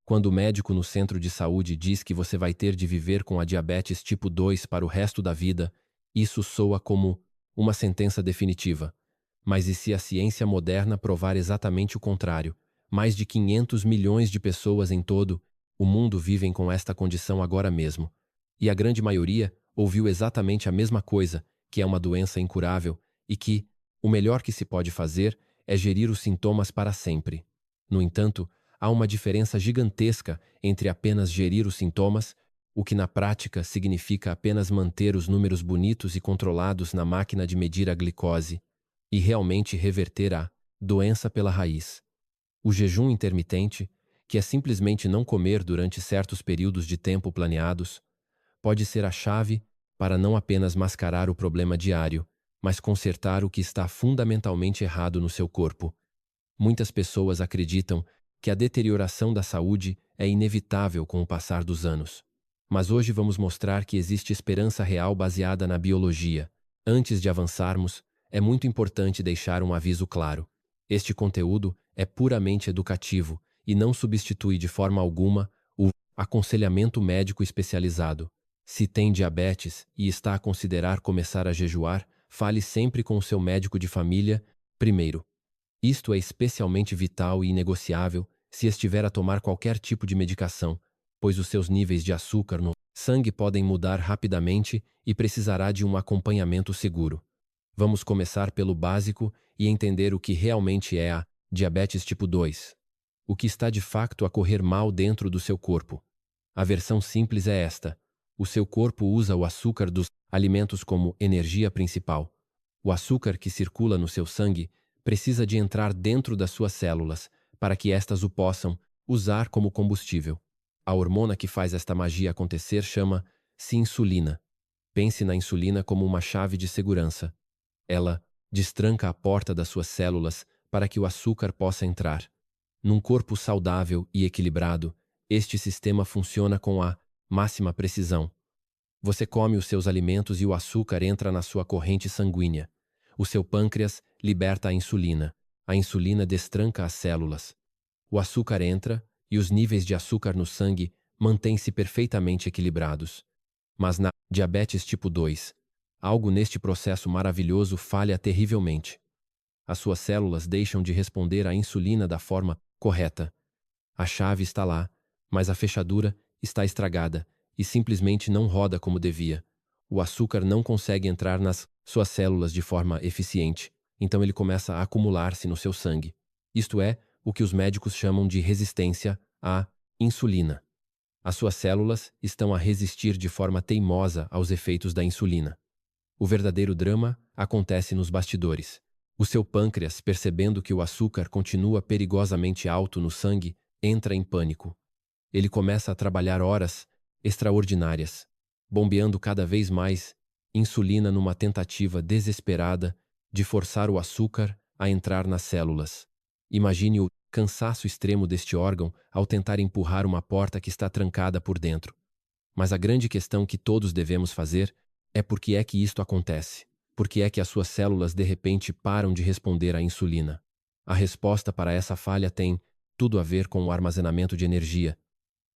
Quando o médico no centro de saúde diz que você vai ter de viver com a diabetes tipo 2 para o resto da vida, isso soa como uma sentença definitiva. Mas e se a ciência moderna provar exatamente o contrário? Mais de 500 milhões de pessoas em todo o mundo vivem com esta condição agora mesmo. E a grande maioria ouviu exatamente a mesma coisa, que é uma doença incurável e que o melhor que se pode fazer é gerir os sintomas para sempre. No entanto, há uma diferença gigantesca entre apenas gerir os sintomas, o que na prática significa apenas manter os números bonitos e controlados na máquina de medir a glicose, e realmente reverter a doença pela raiz. O jejum intermitente, que é simplesmente não comer durante certos períodos de tempo planeados, pode ser a chave para não apenas mascarar o problema diário, mas consertar o que está fundamentalmente errado no seu corpo. Muitas pessoas acreditam que a deterioração da saúde é inevitável com o passar dos anos. Mas hoje vamos mostrar que existe esperança real baseada na biologia. Antes de avançarmos, é muito importante deixar um aviso claro. Este conteúdo é puramente educativo e não substitui de forma alguma o aconselhamento médico especializado. Se tem diabetes e está a considerar começar a jejuar, fale sempre com o seu médico de família primeiro. Isto é especialmente vital e inegociável se estiver a tomar qualquer tipo de medicação, pois os seus níveis de açúcar no sangue podem mudar rapidamente e precisará de um acompanhamento seguro. Vamos começar pelo básico e entender o que realmente é a diabetes tipo 2. O que está de fato a correr mal dentro do seu corpo. A versão simples é esta. O seu corpo usa o açúcar dos alimentos como energia principal. O açúcar que circula no seu sangue precisa de entrar dentro das suas células para que estas o possam usar como combustível. A hormona que faz esta magia acontecer chama-se insulina. Pense na insulina como uma chave de segurança. Ela destranca a porta das suas células para que o açúcar possa entrar. Num corpo saudável e equilibrado, este sistema funciona com a máxima precisão. Você come os seus alimentos e o açúcar entra na sua corrente sanguínea. O seu pâncreas liberta a insulina. A insulina destranca as células. O açúcar entra e os níveis de açúcar no sangue mantêm-se perfeitamente equilibrados. Mas na diabetes tipo 2, algo neste processo maravilhoso falha terrivelmente. As suas células deixam de responder à insulina da forma correta. A chave está lá, mas a fechadura está estragada e simplesmente não roda como devia. O açúcar não consegue entrar nas suas células de forma eficiente, então ele começa a acumular-se no seu sangue. Isto é o que os médicos chamam de resistência à insulina. As suas células estão a resistir de forma teimosa aos efeitos da insulina. O verdadeiro drama acontece nos bastidores. O seu pâncreas, percebendo que o açúcar continua perigosamente alto no sangue, entra em pânico. Ele começa a trabalhar horas extraordinárias, bombeando cada vez mais insulina numa tentativa desesperada de forçar o açúcar a entrar nas células. Imagine o cansaço extremo deste órgão ao tentar empurrar uma porta que está trancada por dentro. Mas a grande questão que todos devemos fazer é por que é que isto acontece? Por que é que as suas células de repente param de responder à insulina? A resposta para essa falha tem tudo a ver com o armazenamento de energia.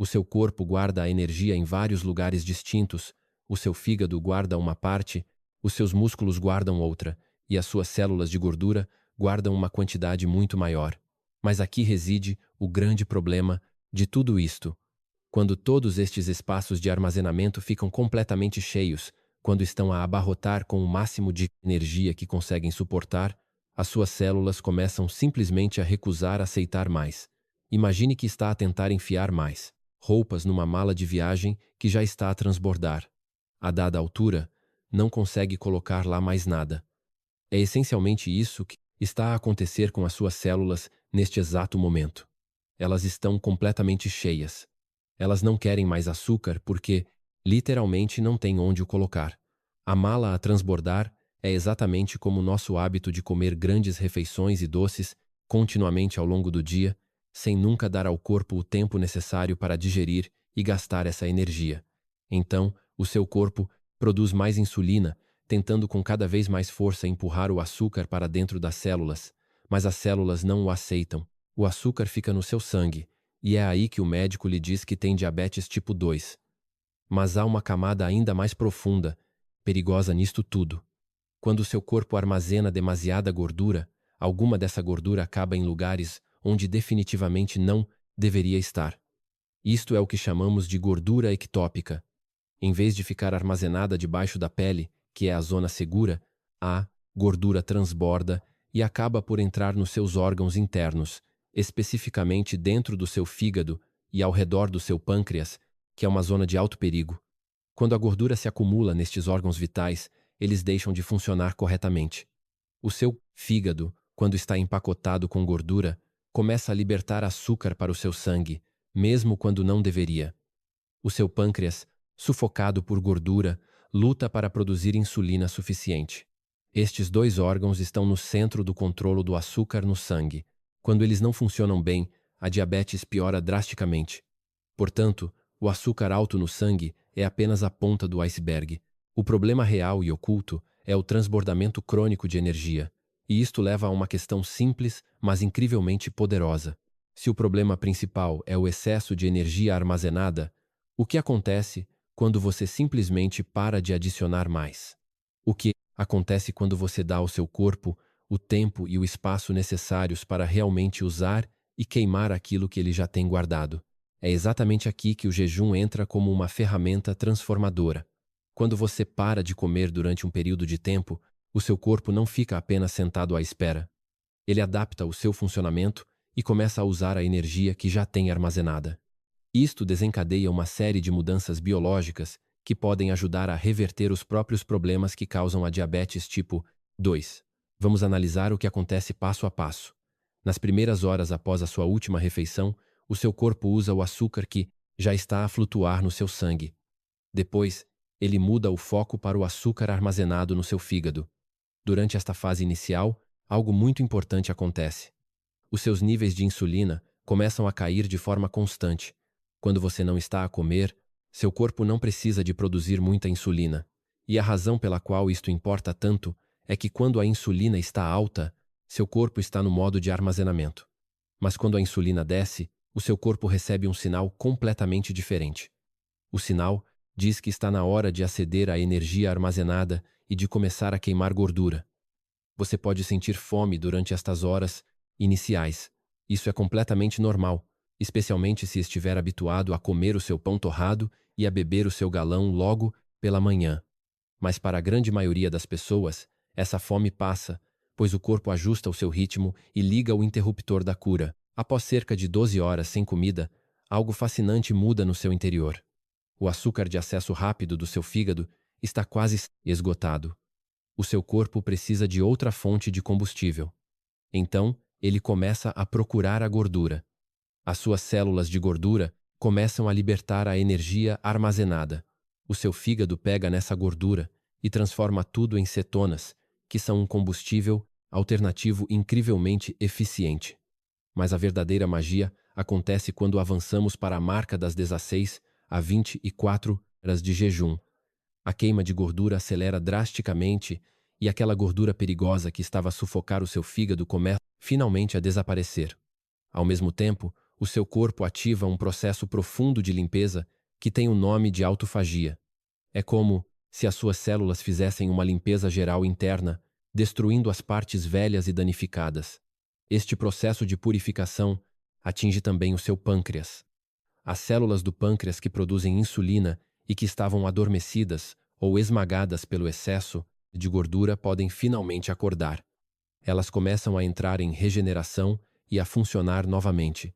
O seu corpo guarda a energia em vários lugares distintos, o seu fígado guarda uma parte, os seus músculos guardam outra, e as suas células de gordura guardam uma quantidade muito maior. Mas aqui reside o grande problema de tudo isto. Quando todos estes espaços de armazenamento ficam completamente cheios, quando estão a abarrotar com o máximo de energia que conseguem suportar, as suas células começam simplesmente a recusar aceitar mais. Imagine que está a tentar enfiar mais roupas numa mala de viagem que já está a transbordar. A dada altura, não consegue colocar lá mais nada. É essencialmente isso que está a acontecer com as suas células neste exato momento. Elas estão completamente cheias. Elas não querem mais açúcar porque, literalmente, não têm onde o colocar. A mala a transbordar é exatamente como o nosso hábito de comer grandes refeições e doces continuamente ao longo do dia, sem nunca dar ao corpo o tempo necessário para digerir e gastar essa energia. Então, o seu corpo produz mais insulina, tentando com cada vez mais força empurrar o açúcar para dentro das células, mas as células não o aceitam. O açúcar fica no seu sangue, E é aí que o médico lhe diz que tem diabetes tipo 2. Mas há uma camada ainda mais profunda, perigosa nisto tudo. Quando o seu corpo armazena demasiada gordura, alguma dessa gordura acaba em lugares onde definitivamente não deveria estar. Isto é o que chamamos de gordura ectópica. Em vez de ficar armazenada debaixo da pele, que é a zona segura, a gordura transborda e acaba por entrar nos seus órgãos internos, especificamente dentro do seu fígado e ao redor do seu pâncreas, que é uma zona de alto perigo. Quando a gordura se acumula nestes órgãos vitais, eles deixam de funcionar corretamente. O seu fígado, quando está empacotado com gordura, começa a libertar açúcar para o seu sangue, mesmo quando não deveria. O seu pâncreas, sufocado por gordura, luta para produzir insulina suficiente. Estes dois órgãos estão no centro do controlo do açúcar no sangue. Quando eles não funcionam bem, a diabetes piora drasticamente. Portanto, o açúcar alto no sangue é apenas a ponta do iceberg. O problema real e oculto é o transbordamento crônico de energia. E isto leva a uma questão simples, mas incrivelmente poderosa. Se o problema principal é o excesso de energia armazenada, o que acontece quando você simplesmente para de adicionar mais? O que acontece quando você dá ao seu corpo o tempo e o espaço necessários para realmente usar e queimar aquilo que ele já tem guardado? É exatamente aqui que o jejum entra como uma ferramenta transformadora. Quando você para de comer durante um período de tempo, o seu corpo não fica apenas sentado à espera. Ele adapta o seu funcionamento e começa a usar a energia que já tem armazenada. Isto desencadeia uma série de mudanças biológicas que podem ajudar a reverter os próprios problemas que causam a diabetes tipo 2. Vamos analisar o que acontece passo a passo. Nas primeiras horas após a sua última refeição, o seu corpo usa o açúcar que já está a flutuar no seu sangue. Depois, ele muda o foco para o açúcar armazenado no seu fígado. Durante esta fase inicial, algo muito importante acontece. Os seus níveis de insulina começam a cair de forma constante. Quando você não está a comer, seu corpo não precisa de produzir muita insulina. E a razão pela qual isto importa tanto é que quando a insulina está alta, seu corpo está no modo de armazenamento. Mas quando a insulina desce, o seu corpo recebe um sinal completamente diferente. O sinal diz que está na hora de aceder à energia armazenada e de começar a queimar gordura. Você pode sentir fome durante estas horas iniciais. Isso é completamente normal, especialmente se estiver habituado a comer o seu pão torrado e a beber o seu galão logo pela manhã. Mas para a grande maioria das pessoas, essa fome passa, pois o corpo ajusta o seu ritmo e liga o interruptor da cura. Após cerca de 12 horas sem comida, algo fascinante muda no seu interior. O açúcar de acesso rápido do seu fígado está quase esgotado. O seu corpo precisa de outra fonte de combustível. Então, ele começa a procurar a gordura. As suas células de gordura começam a libertar a energia armazenada. O seu fígado pega nessa gordura e transforma tudo em cetonas, que são um combustível alternativo incrivelmente eficiente. Mas a verdadeira magia acontece quando avançamos para a marca das 16 a 24 horas de jejum. A queima de gordura acelera drasticamente e aquela gordura perigosa que estava a sufocar o seu fígado começa finalmente a desaparecer. Ao mesmo tempo, o seu corpo ativa um processo profundo de limpeza que tem o nome de autofagia. É como se as suas células fizessem uma limpeza geral interna, destruindo as partes velhas e danificadas. Este processo de purificação atinge também o seu pâncreas. As células do pâncreas que produzem insulina e que estavam adormecidas ou esmagadas pelo excesso de gordura podem finalmente acordar. Elas começam a entrar em regeneração e a funcionar novamente.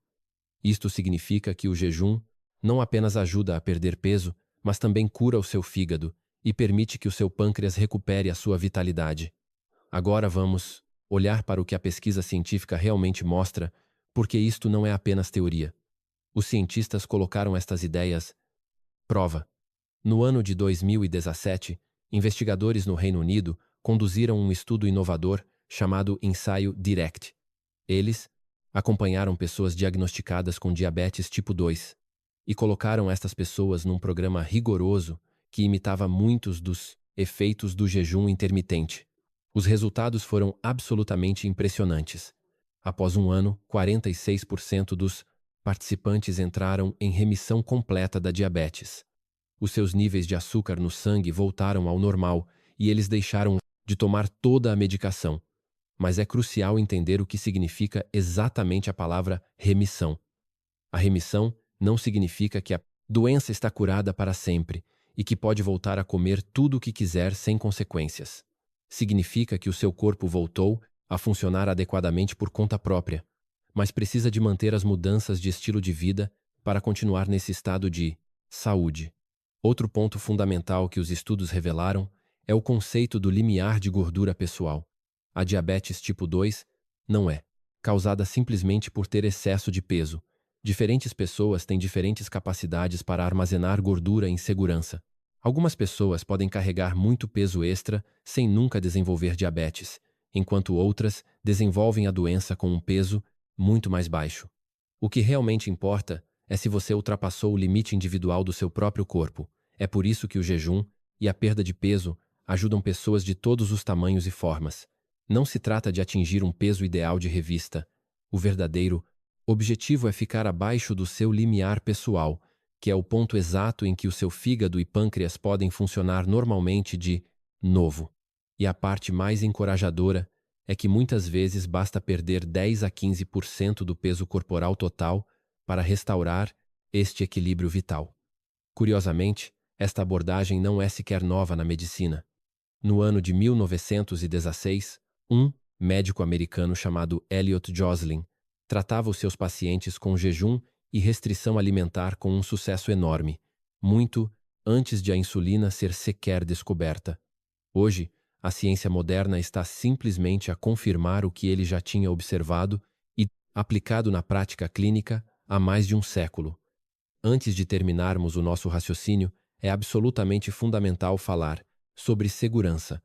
Isto significa que o jejum não apenas ajuda a perder peso, mas também cura o seu fígado e permite que o seu pâncreas recupere a sua vitalidade. Agora vamos olhar para o que a pesquisa científica realmente mostra, porque isto não é apenas teoria. Os cientistas colocaram estas ideias à prova. No ano de 2017, investigadores no Reino Unido conduziram um estudo inovador chamado Ensaio DIRECT. Eles acompanharam pessoas diagnosticadas com diabetes tipo 2 e colocaram estas pessoas num programa rigoroso que imitava muitos dos efeitos do jejum intermitente. Os resultados foram absolutamente impressionantes. Após um ano, 46% dos participantes entraram em remissão completa da diabetes. Os seus níveis de açúcar no sangue voltaram ao normal e eles deixaram de tomar toda a medicação. Mas é crucial entender o que significa exatamente a palavra remissão. A remissão não significa que a doença está curada para sempre e que pode voltar a comer tudo o que quiser sem consequências. Significa que o seu corpo voltou a funcionar adequadamente por conta própria, mas precisa de manter as mudanças de estilo de vida para continuar nesse estado de saúde. Outro ponto fundamental que os estudos revelaram é o conceito do limiar de gordura pessoal. A diabetes tipo 2 não é causada simplesmente por ter excesso de peso. Diferentes pessoas têm diferentes capacidades para armazenar gordura em segurança. Algumas pessoas podem carregar muito peso extra sem nunca desenvolver diabetes, enquanto outras desenvolvem a doença com um peso muito mais baixo. O que realmente importa é se você ultrapassou o limite individual do seu próprio corpo. É por isso que o jejum e a perda de peso ajudam pessoas de todos os tamanhos e formas. Não se trata de atingir um peso ideal de revista. O verdadeiro objetivo é ficar abaixo do seu limiar pessoal, que é o ponto exato em que o seu fígado e pâncreas podem funcionar normalmente de novo. E a parte mais encorajadora é que muitas vezes basta perder 10 a 15% do peso corporal total para restaurar este equilíbrio vital. Curiosamente, esta abordagem não é sequer nova na medicina. No ano de 1916, um médico americano chamado Elliot Joslin tratava os seus pacientes com jejum e restrição alimentar com um sucesso enorme, muito antes de a insulina ser sequer descoberta. Hoje, a ciência moderna está simplesmente a confirmar o que ele já tinha observado e aplicado na prática clínica há mais de um século. Antes de terminarmos o nosso raciocínio, é absolutamente fundamental falar sobre segurança.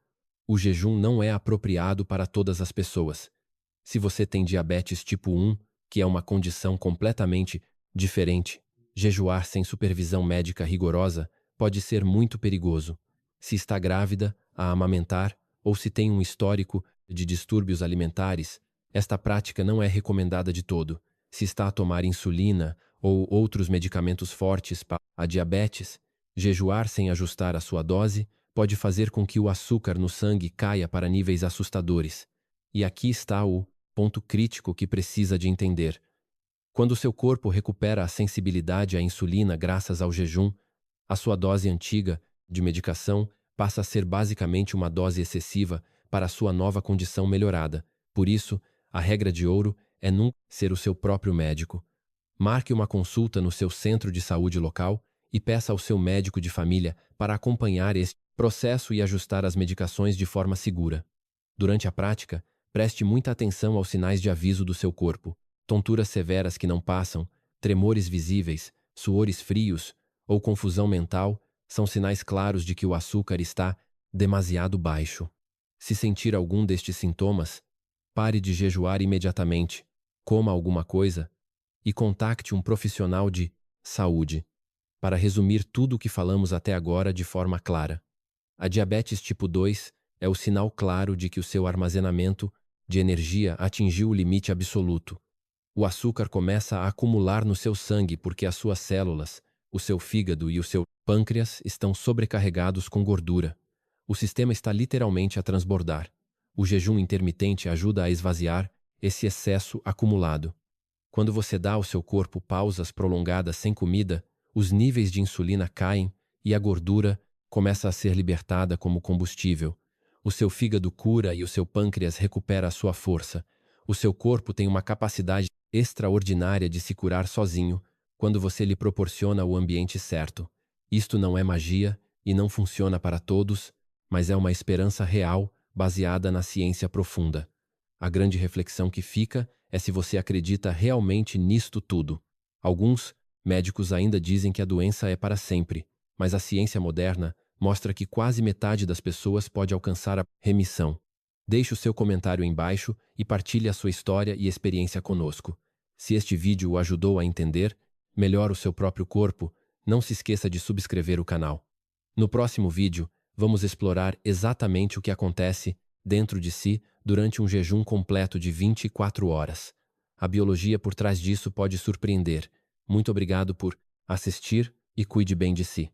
O jejum não é apropriado para todas as pessoas. Se você tem diabetes tipo 1, que é uma condição completamente diferente, jejuar sem supervisão médica rigorosa pode ser muito perigoso. Se está grávida, a amamentar, ou se tem um histórico de distúrbios alimentares, esta prática não é recomendada de todo. Se está a tomar insulina ou outros medicamentos fortes para a diabetes, jejuar sem ajustar a sua dose pode fazer com que o açúcar no sangue caia para níveis assustadores. E aqui está o ponto crítico que precisa de entender. Quando seu corpo recupera a sensibilidade à insulina graças ao jejum, a sua dose antiga de medicação passa a ser basicamente uma dose excessiva para a sua nova condição melhorada. Por isso, a regra de ouro é nunca ser o seu próprio médico. Marque uma consulta no seu centro de saúde local e peça ao seu médico de família para acompanhar este processo e ajustar as medicações de forma segura. Durante a prática, preste muita atenção aos sinais de aviso do seu corpo. Tonturas severas que não passam, tremores visíveis, suores frios ou confusão mental são sinais claros de que o açúcar está demasiado baixo. Se sentir algum destes sintomas, pare de jejuar imediatamente, coma alguma coisa e contacte um profissional de saúde. Para resumir tudo o que falamos até agora de forma clara, a diabetes tipo 2 é o sinal claro de que o seu armazenamento de energia atingiu o limite absoluto. O açúcar começa a acumular no seu sangue porque as suas células, o seu fígado e o seu pâncreas estão sobrecarregados com gordura. O sistema está literalmente a transbordar. O jejum intermitente ajuda a esvaziar esse excesso acumulado. Quando você dá ao seu corpo pausas prolongadas sem comida, os níveis de insulina caem e a gordura começa a ser libertada como combustível. O seu fígado cura e o seu pâncreas recupera a sua força. O seu corpo tem uma capacidade extraordinária de se curar sozinho quando você lhe proporciona o ambiente certo. Isto não é magia e não funciona para todos, mas é uma esperança real baseada na ciência profunda. A grande reflexão que fica é se você acredita realmente nisto tudo. Alguns médicos ainda dizem que a doença é para sempre, mas a ciência moderna mostra que quase metade das pessoas pode alcançar a remissão. Deixe o seu comentário embaixo e partilhe a sua história e experiência conosco. Se este vídeo o ajudou a entender melhor o seu próprio corpo, não se esqueça de subscrever o canal. No próximo vídeo, vamos explorar exatamente o que acontece dentro de si durante um jejum completo de 24 horas. A biologia por trás disso pode surpreender. Muito obrigado por assistir e cuide bem de si.